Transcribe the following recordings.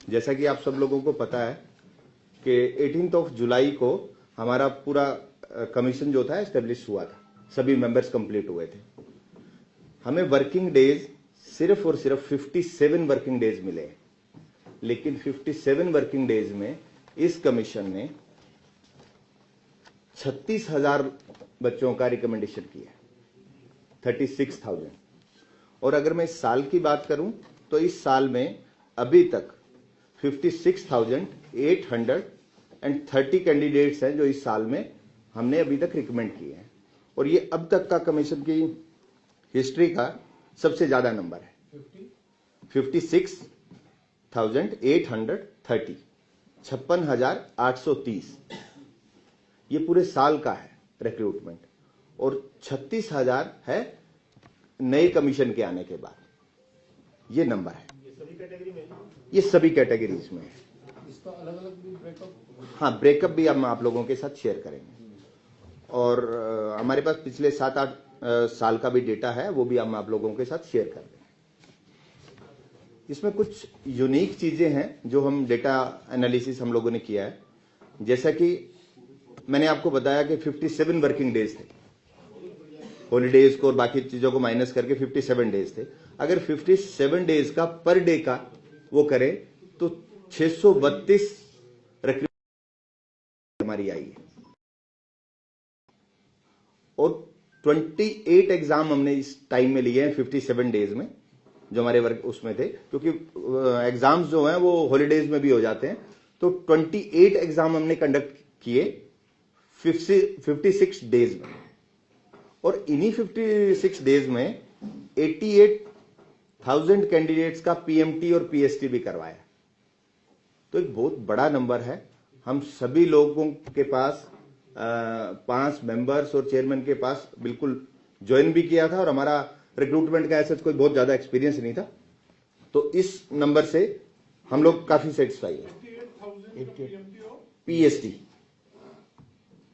जैसा कि आप सब लोगों को पता है कि 18 जुलाई को हमारा पूरा कमीशन जो था एस्टेब्लिश हुआ था, सभी मेंबर्स कंप्लीट हुए थे। हमें वर्किंग डेज सिर्फ और सिर्फ 57 वर्किंग डेज मिले, लेकिन 57 वर्किंग डेज में इस कमीशन ने 36,000 बच्चों का रिकमेंडेशन किया, 36,000। और अगर मैं इस साल की बात करूं तो इस साल में अभी तक 56,830 कैंडिडेट्स हैं जो इस साल में हमने अभी तक रिकमेंड किए हैं, और ये अब तक का कमीशन की हिस्ट्री का सबसे ज्यादा नंबर है। 56,830, 56,830 ये पूरे साल का है रिक्रूटमेंट, और 36,000 है नए कमीशन के आने के बाद। ये नंबर है, ये सभी कैटेगरीज में है। इसका अलग अलग भी ब्रेकअप? हाँ, ब्रेकअप भी हम आप लोगों के साथ शेयर करेंगे, और हमारे पास पिछले 7-8 साल का भी डेटा है, वो भी हम आप लोगों के साथ शेयर कर देंगे। इसमें कुछ यूनिक चीजें हैं जो हम डेटा एनालिसिस हम लोगों ने किया है। जैसा कि मैंने आपको बताया कि 57 वर्किंग डेज थे, हॉलीडेज को और बाकी चीजों को माइनस करके 57 डेज थे। अगर 57 डेज का पर डे का वो करें तो 632 रिक्रूटमेंट हमारी आई है, और 28 एग्जाम हमने इस टाइम में लिए हैं 57 डेज में, जो हमारे वर्क उसमें थे, क्योंकि एग्जाम्स जो हैं वो हॉलीडेज में भी हो जाते हैं। तो 28 एग्जाम हमने कंडक्ट किए 56 डेज में, और इन्हीं 56 डेज में 88,000 कैंडिडेट्स का पीएमटी और पीएसटी भी करवाया। तो एक बहुत बड़ा नंबर है। हम सभी लोगों के पास 5 मेंबर्स और चेयरमैन के पास बिल्कुल ज्वाइन भी किया था, और हमारा रिक्रूटमेंट का ऐसा कोई बहुत ज्यादा एक्सपीरियंस नहीं था, तो इस नंबर से हम लोग काफी सेटिस्फाई है। पीएसटी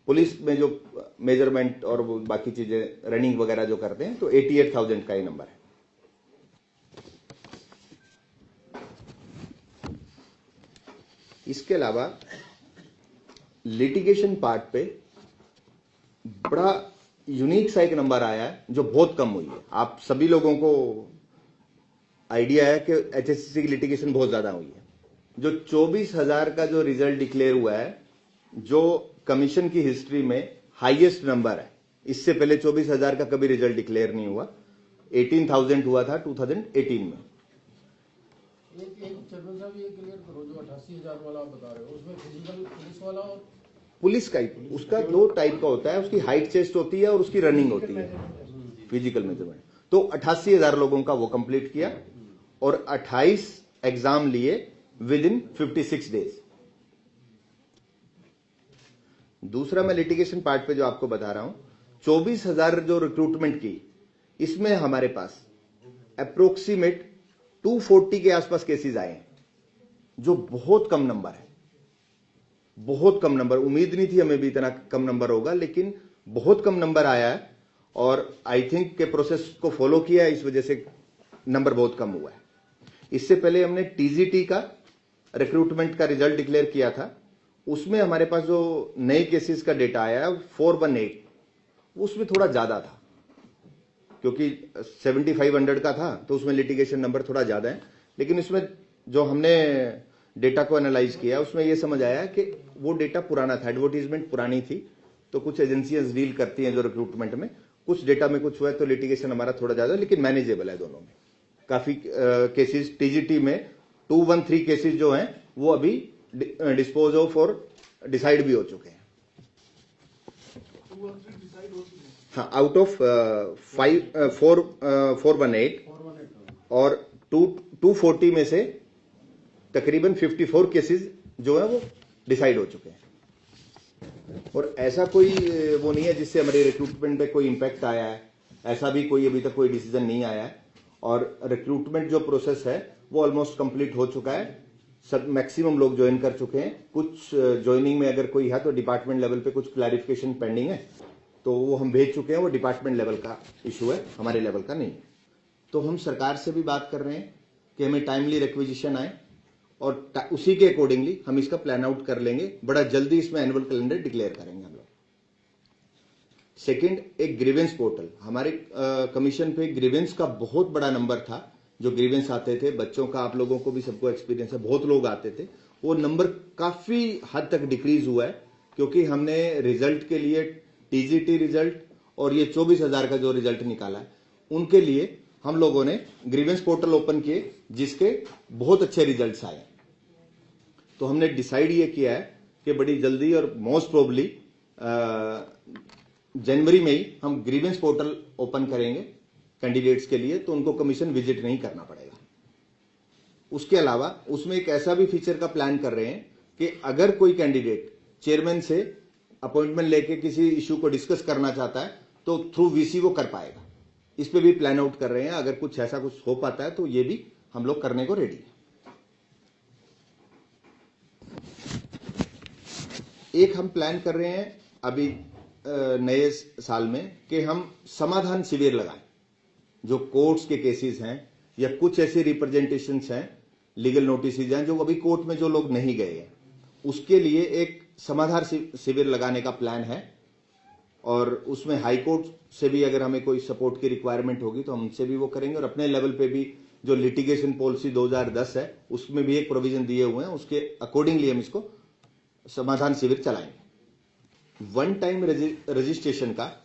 पुलिस में जो मेजरमेंट और वो बाकी चीजें रनिंग वगैरह जो करते हैं, तो 88,000 का ये नंबर है। इसके अलावा लिटिगेशन पार्ट पे बड़ा यूनिक सा एक नंबर आया है जो बहुत कम हुई है। आप सभी लोगों को आइडिया है कि एचएससीसी की लिटिगेशन बहुत ज्यादा हुई है। जो 24,000 का जो रिजल्ट डिक्लेयर हुआ है, जो कमीशन की हिस्ट्री में हाईएस्ट नंबर है। इससे पहले 24,000 का कभी रिजल्ट डिक्लेयर नहीं हुआ। 18,000 हुआ था 2018 में। एक चेयरमैन साहब ये क्लियर करो, जो 88,000 वाला आप बता रहे हो, उसमें फिजिकल पुलिस वाला और पुलिस का ही, उसका 2 टाइप का होता है। उसकी हाइट चेस्ट होती है और उसकी रनिंग होती है, फिजिकल मेजरमेंट। तो 88,000 लोगों का वो कंप्लीट किया, और 28 एग्जाम लिए विद इन 56 डेज। दूसरा मैं लिटिगेशन पार्ट पे जो आपको बता रहा हूं, 24,000 जो रिक्रूटमेंट की, इसमें हमारे पास अप्रोक्सीमेट 240 के आसपास केसेस आए हैं, जो बहुत कम नंबर है। बहुत कम नंबर, उम्मीद नहीं थी हमें भी इतना कम नंबर होगा, लेकिन बहुत कम नंबर आया है, और आई थिंक के प्रोसेस को फॉलो किया है, इस वजह से नंबर बहुत कम हुआ है। इससे पहले हमने टीजीटी का रिक्रूटमेंट का रिजल्ट डिक्लेयर किया था, उसमें हमारे पास जो नए केसेस का डेटा आया है 418, उसमें थोड़ा ज्यादा था, क्योंकि 7500 का था, तो उसमें लिटिगेशन नंबर थोड़ा ज्यादा है। लेकिन इसमें जो हमने डेटा को एनालाइज किया, उसमें यह समझ आया कि वो डेटा पुराना था, एडवर्टीजमेंट पुरानी थी। तो कुछ एजेंसियां डील करती हैं जो रिक्रूटमेंट में, कुछ डेटा में कुछ हुआ है, तो लिटिगेशन हमारा थोड़ा ज्यादा, लेकिन मैनेजेबल है दोनों में। काफी केसेस टीजीटी में 213 केसेस जो हैं वो अभी डिस्पोज ऑफ और डिसाइड भी हो चुके हैं। हाँ, आउट ऑफ 418 और 240 में से तकरीबन 54 केसेस जो है वो डिसाइड हो चुके हैं। और ऐसा कोई वो नहीं है जिससे हमारे रिक्रूटमेंट पे कोई इंपैक्ट आया है, ऐसा भी कोई अभी तक कोई डिसीजन नहीं आया है। और रिक्रूटमेंट जो प्रोसेस है वो ऑलमोस्ट कंप्लीट हो चुका है, सब मैक्सिमम लोग ज्वाइन कर चुके हैं। कुछ ज्वाइनिंग में अगर कोई है तो डिपार्टमेंट लेवल पे कुछ क्लैरिफिकेशन पेंडिंग है, तो वो हम भेज चुके हैं। वो डिपार्टमेंट लेवल का इशू है, हमारे लेवल का नहीं है। तो हम सरकार से भी बात कर रहे हैं कि हमें टाइमली रिक्विजिशन आए, और उसी के अकॉर्डिंगली हम इसका प्लान आउट कर लेंगे। बड़ा जल्दी इसमें एनुअल कैलेंडर डिक्लेयर करेंगे हम लोग। सेकंड, एक ग्रीवेंस पोर्टल। हमारे कमीशन पे ग्रीवेंस का बहुत बड़ा नंबर था जो ग्रीवेंस आते थे बच्चों का। आप लोगों को भी सबको एक्सपीरियंस है, बहुत लोग आते थे। वो नंबर काफी हद तक डिक्रीज हुआ है क्योंकि हमने रिजल्ट के लिए टीजीटी रिजल्ट और ये 24,000 का जो रिजल्ट निकाला है उनके लिए हम लोगों ने ग्रीवेंस पोर्टल ओपन किए जिसके बहुत अच्छे रिजल्ट्स आए। तो हमने डिसाइड ये किया है कि बड़ी जल्दी और मोस्ट प्रोबली जनवरी में ही हम ग्रीवेंस पोर्टल ओपन करेंगे कैंडिडेट्स के लिए, तो उनको कमीशन विजिट नहीं करना पड़ेगा। उसके अलावा उसमें एक ऐसा भी फीचर का प्लान कर रहे हैं कि अगर कोई कैंडिडेट चेयरमैन से अपॉइंटमेंट लेके किसी इशू को डिस्कस करना चाहता है तो थ्रू वीसी वो कर पाएगा। इस पे भी प्लान आउट कर रहे हैं। अगर कुछ ऐसा कुछ हो पाता है तो ये भी हम लोग करने को रेडी है। एक हम प्लान कर रहे हैं अभी नए साल में कि हम समाधान शिविर लगाएं। जो कोर्ट्स के केसेस हैं या कुछ ऐसे रिप्रेजेंटेशंस हैं, लीगल नोटिसेज हैं जो अभी कोर्ट में जो लोग नहीं गए हैं, उसके लिए एक समाधान शिविर लगाने का प्लान है। और उसमें हाई कोर्ट से भी अगर हमें कोई सपोर्ट की रिक्वायरमेंट होगी तो हम उनसे भी वो करेंगे। और अपने लेवल पे भी जो लिटिगेशन पॉलिसी 2010 है उसमें भी एक प्रोविजन दिए हुए हैं, उसके अकॉर्डिंगली हम इसको समाधान शिविर चलाएंगे। वन टाइम रजिस्ट्रेशन का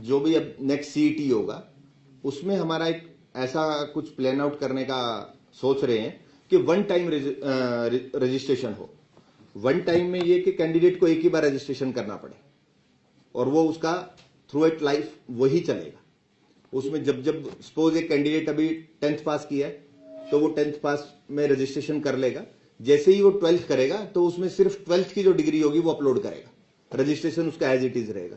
जो भी अब नेक्स्ट सीईटी होगा उसमें हमारा एक ऐसा कुछ प्लान आउट करने का सोच रहे हैं कि वन टाइम रजिस्ट्रेशन हो। वन टाइम में ये कि कैंडिडेट को एक ही बार रजिस्ट्रेशन करना पड़े और वो उसका थ्रू इट लाइफ वही चलेगा। उसमें जब जब सपोज एक कैंडिडेट अभी 10th पास किया है तो वो 10th पास में रजिस्ट्रेशन कर लेगा। जैसे ही वो 12th करेगा तो उसमें सिर्फ 12th की जो डिग्री होगी वो अपलोड करेगा, रजिस्ट्रेशन उसका एज इट इज रहेगा।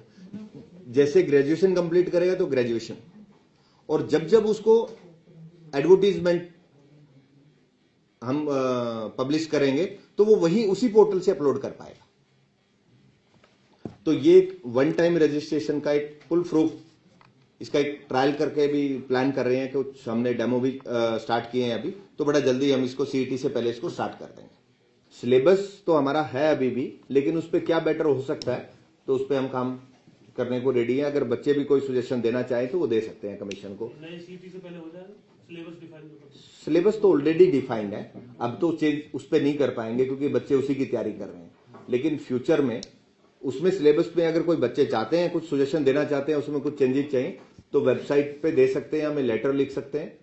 जैसे ग्रेजुएशन कंप्लीट करेगा तो ग्रेजुएशन, और जब जब उसको एडवर्टीजमेंट हम पब्लिश करेंगे तो वो वही उसी पोर्टल से अपलोड कर पाएगा। तो ये वन टाइम रजिस्ट्रेशन का एक फुल प्रूफ, इसका एक ट्रायल करके भी प्लान कर रहे हैं कि हमने डेमो भी स्टार्ट किए हैं अभी। तो बड़ा जल्दी हम इसको सीईटी से पहले इसको स्टार्ट कर देंगे। सिलेबस तो हमारा है अभी भी, लेकिन उस पर क्या बेटर हो सकता है तो उस पर हम काम करने को रेडी है। अगर बच्चे भी कोई सजेशन देना चाहे तो वो दे सकते हैं कमीशन को। नए सीईटी से पहले हो जाएगा सिलेबस डिफाइन। सिलेबस तो ऑलरेडी डिफाइंड है, अब तो चेंज उस पर नहीं कर पाएंगे क्योंकि बच्चे उसी की तैयारी कर रहे हैं। लेकिन फ्यूचर में उसमें सिलेबस में अगर कोई बच्चे चाहते हैं, कुछ सजेशन देना चाहते हैं, उसमें कुछ चेंजेस चाहिए तो वेबसाइट पे दे सकते हैं, हमें लेटर लिख सकते हैं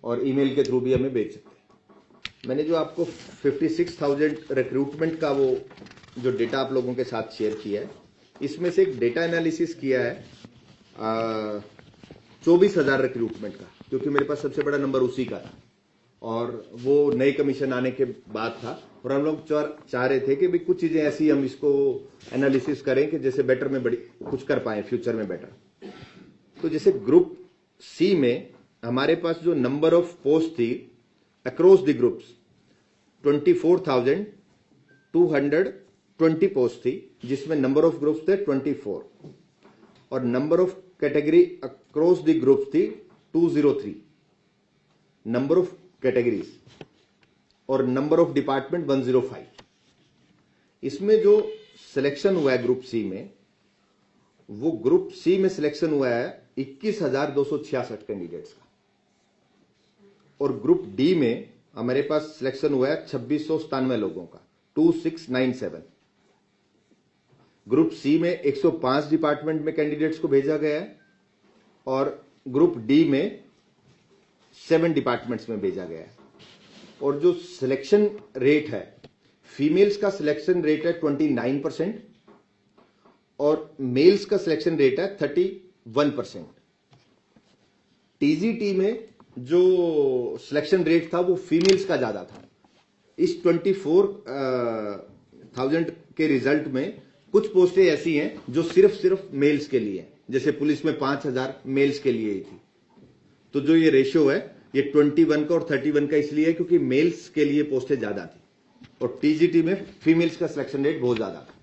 और ईमेल के थ्रू भी हमें भेज सकते हैं। मैंने जो आपको 56,000 रिक्रूटमेंट का वो जो डेटा आप लोगों के साथ शेयर किया है, इसमें से एक डेटा एनालिसिस किया है 24,000 रिक्रूटमेंट का, क्योंकि मेरे पास सबसे बड़ा नंबर उसी का था और वो नए कमीशन आने के बाद था। और हम लोग चाह रहे थे कि भी कुछ चीजें ऐसी हम इसको एनालिसिस करें कि जैसे बेटर में बड़ी कुछ कर पाए फ्यूचर में बेटर। तो जैसे ग्रुप सी में हमारे पास जो नंबर ऑफ पोस्ट थी अक्रॉस द ग्रुप्स 24,220 पोस्ट थी, जिसमें नंबर ऑफ ग्रुप्स थे 24 और number of category across the groups थी 203 नंबर ऑफ कैटेगरीज और नंबर ऑफ डिपार्टमेंट 105। इसमें जो सिलेक्शन हुआ है ग्रुप सी में, वो ग्रुप सी में सिलेक्शन हुआ है 21,266 कैंडिडेट्स का और ग्रुप डी में हमारे पास सिलेक्शन हुआ है 2,697 लोगों का 2697। ग्रुप सी में 105 डिपार्टमेंट में कैंडिडेट्स को भेजा गया है और ग्रुप डी में 7 डिपार्टमेंट्स में भेजा गया है। और जो सिलेक्शन रेट है, फीमेल्स का सिलेक्शन रेट है 29% और मेल्स का सिलेक्शन रेट है 31%। टीजीटी में जो सिलेक्शन रेट था वो फीमेल्स का ज्यादा था। इस 24,000 के रिजल्ट में कुछ पोस्टें ऐसी हैं जो सिर्फ मेल्स के लिए हैं, जैसे पुलिस में 5,000 मेल्स के लिए ही थी। तो जो ये रेशियो है ये 21 का और 31 का इसलिए है क्योंकि मेल्स के लिए पोस्टें ज्यादा थी और टीजीटी में फीमेल्स का सिलेक्शन रेट बहुत ज्यादा था।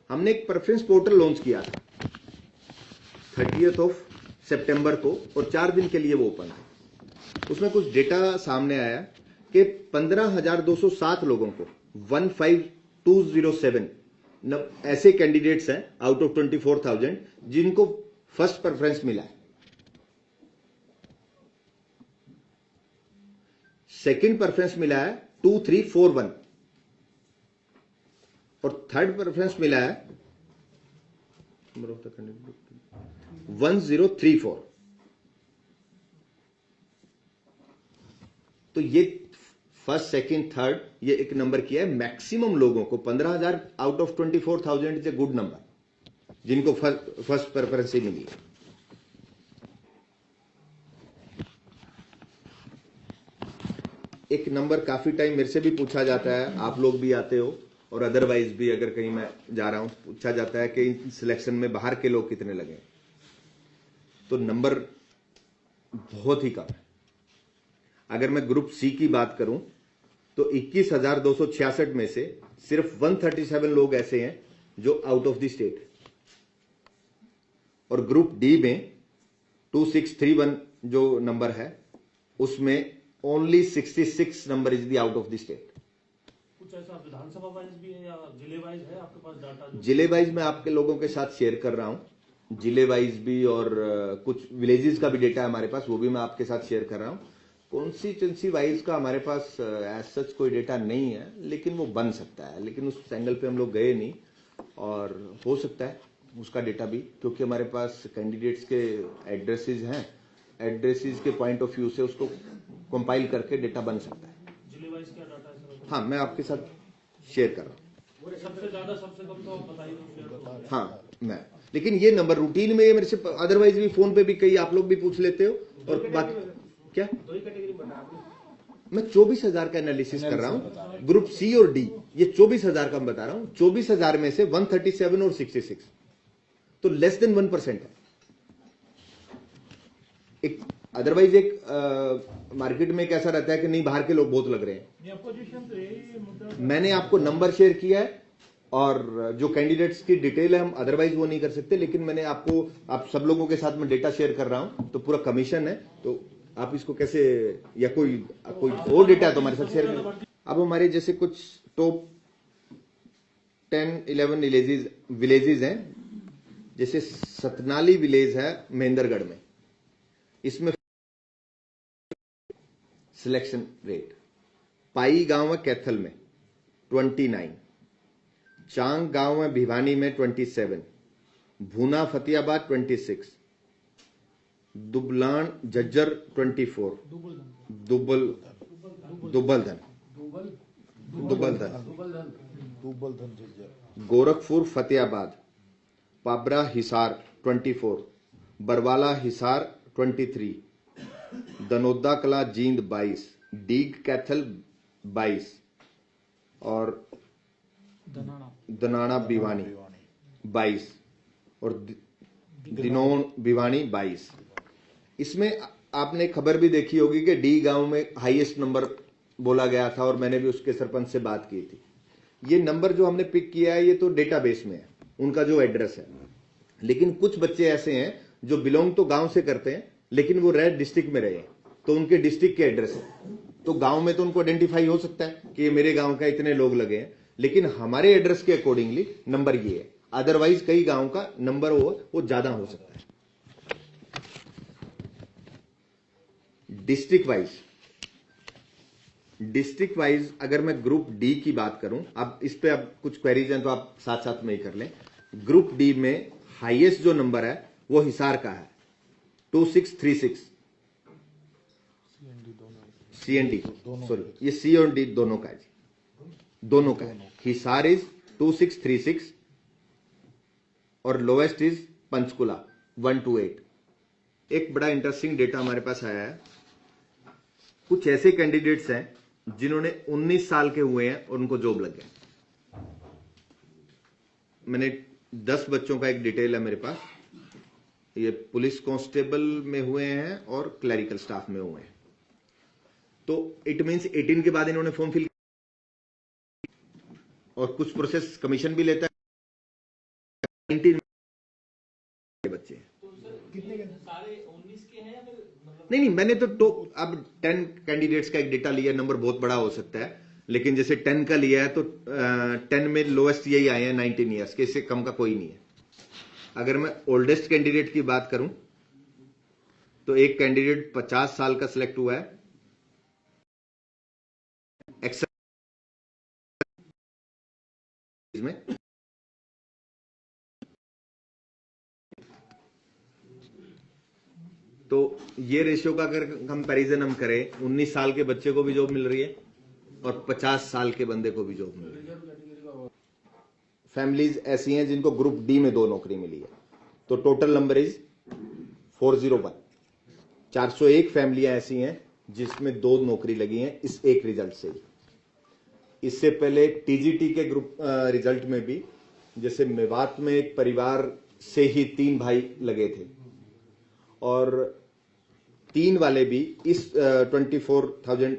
हमने एक प्रेफरेंस पोर्टल लॉन्च किया था 30 सितंबर को और 4 दिन के लिए वो ओपन है। उसमें कुछ डेटा सामने आया कि 15,207 लोगों को 15,207 ऐसे कैंडिडेट्स हैं आउट ऑफ 24,000 जिनको फर्स्ट प्रेफरेंस मिला है। सेकंड प्रेफरेंस मिला है 2341 और थर्ड प्रेफरेंस मिला है 1034। तो ये फर्स्ट सेकंड थर्ड ये एक नंबर किया है। मैक्सिमम लोगों को 15,000 out of 24,000 is a good number जिनको फर्स्ट प्रेफरेंस ही मिली है। एक नंबर काफी टाइम मेरे से भी पूछा जाता है, आप लोग भी आते हो और अदरवाइज भी अगर कहीं मैं जा रहा हूं पूछा जाता है कि सिलेक्शन में बाहर के लोग कितने लगे। तो नंबर बहुत ही कम है। अगर मैं ग्रुप सी की बात करूं तो 21,266 में से सिर्फ 137 लोग ऐसे हैं जो आउट ऑफ द स्टेट है और ग्रुप डी में 2631 जो नंबर है उसमें only 66 number is the out of the state. कुछ ऐसा विधानसभा वाइज भी है या जिले वाइज है आपके पास डाटा? जिले वाइज मैं आपके लोगों के साथ शेयर कर रहा हूं, जिले वाइज भी और कुछ विलेजेस का भी डेटा है हमारे पास, वो भी मैं आपके साथ शेयर कर रहा हूं। कॉन्स्टिट्यूंसी वाइज का हमारे पास एज सच कोई डेटा नहीं है, लेकिन वो बन सकता है, लेकिन उस एंगल पे हम लोग गए नहीं और हो सकता है उसका डेटा भी, क्योंकि हमारे पास कैंडिडेट्स के एड्रेसेस हैं, एड्रेसेस के पॉइंट ऑफ व्यू से उसको कंपाइल करके डेटा बन सकता है। जिले वाइज क्या डाटा है सर? हाँ, मैं आपके साथ शेयर कर रहा हूँ। सबसे ज्यादा सबसे कम तो आप बताइए तो शेयर करो। हाँ मैं, लेकिन ये नंबर रूटीन में ये मेरे से अदरवाइज भी फोन पे भी कई आप लोग भी पूछ लेते हो और बात क्या दो ही कैटेगरी बता आपने। मैं 24,000 का एनालिसिस कर रहा हूं ग्रुप सी और डी, ये 24,000 का मैं बता रहा हूं। 24,000 में से 137 और 66 तो लेस देन 1% है। एक अदरवाइज एक मार्केट में कैसा रहता है कि नहीं बाहर के लोग बहुत लग रहे हैं। मैंने आपको नंबर शेयर किया है और जो कैंडिडेट्स की डिटेल है हम अदरवाइज वो नहीं कर सकते, लेकिन मैंने आपको आप सब लोगों के साथ में डेटा शेयर कर रहा हूं तो पूरा कमीशन है, तो आप इसको कैसे या कोई और डेटा है तो हमारे साथ शेयर करें। अब हमारे जैसे कुछ टॉप 10-11 विलेजेस हैं, जैसे सतनाली विलेज है महेंद्रगढ़ में, इसमें सिलेक्शन रेट, पाई गांव है कैथल में 29, चांग गांव है भिवानी में 27, भूना फतेहाबाद 26, दुबलान झज्जर 24, दुबलधन गोरखपुर फतेहाबाद, पाबरा हिसार 24, बरवाला हिसार 23, दनोदा कला जींद 22, डीग कैथल 22 और दनाना भिवानी 22 और दिनोन भिवानी 22। इसमें आपने खबर भी देखी होगी कि डी गांव में हाईएस्ट नंबर बोला गया था और मैंने भी उसके सरपंच से बात की थी। ये नंबर जो हमने पिक किया है ये तो डेटाबेस में है, उनका जो एड्रेस है, लेकिन कुछ बच्चे ऐसे हैं जो बिलोंग तो गांव से करते हैं लेकिन वो रेड डिस्ट्रिक्ट में रहे तो उनके डिस्ट्रिक्ट के एड्रेस है, तो गांव में तो उनको आइडेंटिफाई हो सकता है कि ये मेरे गांव का इतने लोग लगे हैं, लेकिन हमारे एड्रेस के अकॉर्डिंगली नंबर ये है। अदरवाइज कई गांव का नंबर वो ज्यादा हो सकता है। डिस्ट्रिक्ट वाइज अगर मैं ग्रुप डी की बात करूं, अब इस पे अब कुछ क्वेरीज हैं तो आप साथ साथ में ही कर लें। ग्रुप डी में हाईएस्ट जो नंबर है वो हिसार का है 2636, सी एंड डी सॉरी ये सी और डी दोनों का है जी, दोनों का है। हिसार इज 2636 और लोएस्ट इज पंचकुला 128। एक बड़ा इंटरेस्टिंग डेटा हमारे पास आया है, कुछ ऐसे कैंडिडेट्स हैं जिन्होंने 19 साल के हुए हैं और उनको जॉब लग गया। मैंने 10 बच्चों का एक डिटेल है मेरे पास, ये पुलिस कांस्टेबल में हुए हैं और क्लरिकल स्टाफ में हुए हैं, तो इट मींस 18 के बाद इन्होंने फॉर्म फिल और कुछ प्रोसेस कमीशन भी लेता है। 19 बच्चे कितने सारे 19 के हैं या फिर मतलब नहीं, मैंने तो अब 10 कैंडिडेट्स का एक डेटा लिया, नंबर बहुत बड़ा हो सकता है, लेकिन जैसे 10 का लिया है तो 10 में लोएस्ट यही आए हैं 19 ईयर्स के, इससे कम का कोई नहीं है। अगर मैं ओल्डेस्ट कैंडिडेट की बात करूं तो एक कैंडिडेट 50 साल का सिलेक्ट हुआ है, में तो ये रेशियो का अगर कंपैरिजन हम करें, 19 साल के बच्चे को भी जॉब मिल रही है और 50 साल के बंदे को भी जॉब मिल रही है। फैमिलीज ऐसी हैं जिनको ग्रुप डी में 2 नौकरी मिली है, तो टोटल नंबर इज 401। 401 फैमिलियां ऐसी हैं जिसमें 2 नौकरी लगी हैं इस एक रिजल्ट से ही। इससे पहले टीजीटी के ग्रुप रिजल्ट में भी, जैसे मेवात में एक परिवार से ही 3 भाई लगे थे और 3 वाले भी इस 24,000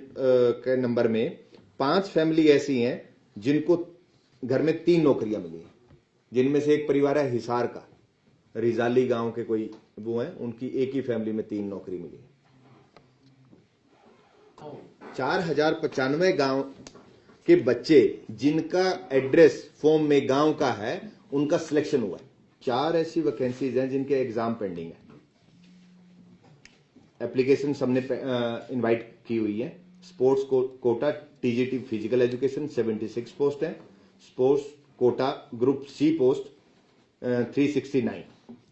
के नंबर में 5 फैमिली ऐसी हैं जिनको घर में 3 नौकरियां मिली हैं, जिनमें से एक परिवार है हिसार का, रिजाली गांव के कोई वो हैं, उनकी एक ही फैमिली में 3 नौकरी मिली है। 4095 गांव के बच्चे जिनका एड्रेस फॉर्म में गांव का है उनका सिलेक्शन हुआ है। 4 ऐसी वैकेंसीज हैं जिनके एग्जाम पेंडिंग है। एप्लीकेशन सबने इनवाइट की हुई है। Sports quota TGT physical education 76 post है। Sports quota group C post 369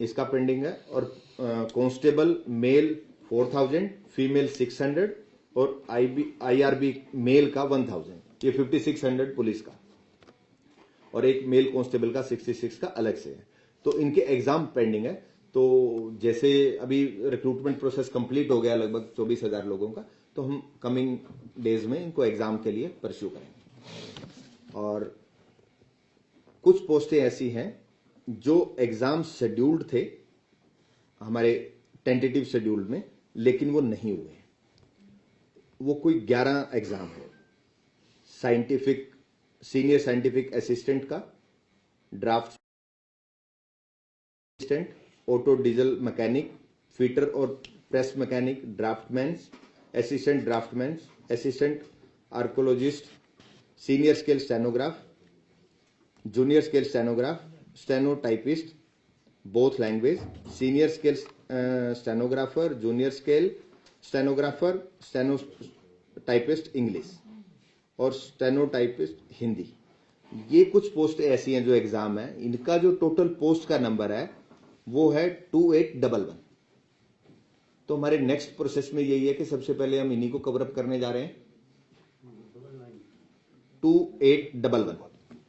इसका पेंडिंग है। और कांस्टेबल मेल 4000, फीमेल 600 और आईआरबी मेल का 1000, ये 5600 पुलिस का, और एक मेल कांस्टेबल का 66 का अलग से है। तो इनके एग्जाम पेंडिंग है। तो जैसे अभी रिक्रूटमेंट प्रोसेस कंप्लीट हो गया लगभग 24,000 लोगों का, तो हम कमिंग डेज में इनको एग्जाम के लिए परस्यू करेंगे। और कुछ पोस्टें ऐसी हैं जो एग्जाम शेड्यूल्ड थे हमारे टेंटेटिव शेड्यूल में, लेकिन वो नहीं हुए। वो कोई 11 एग्जाम है। साइंटिफिक सीनियर साइंटिफिक असिस्टेंट का, draft assistant, auto diesel mechanic, fitter और press mechanic, draftman, assistant draftman, assistant archaeologist, senior scale stenograph, junior scale stenograph, stenotypist both language, senior scale stenographer, junior scale stenographer, stenotypist English और stenotypist Hindi. ये कुछ post ऐसी हैं जो exam है। इनका जो टोटल पोस्ट का नंबर है वो है 2811। तो हमारे नेक्स्ट प्रोसेस में यही है कि सबसे पहले हम इन्हीं को कवर अप करने जा रहे हैं। 2811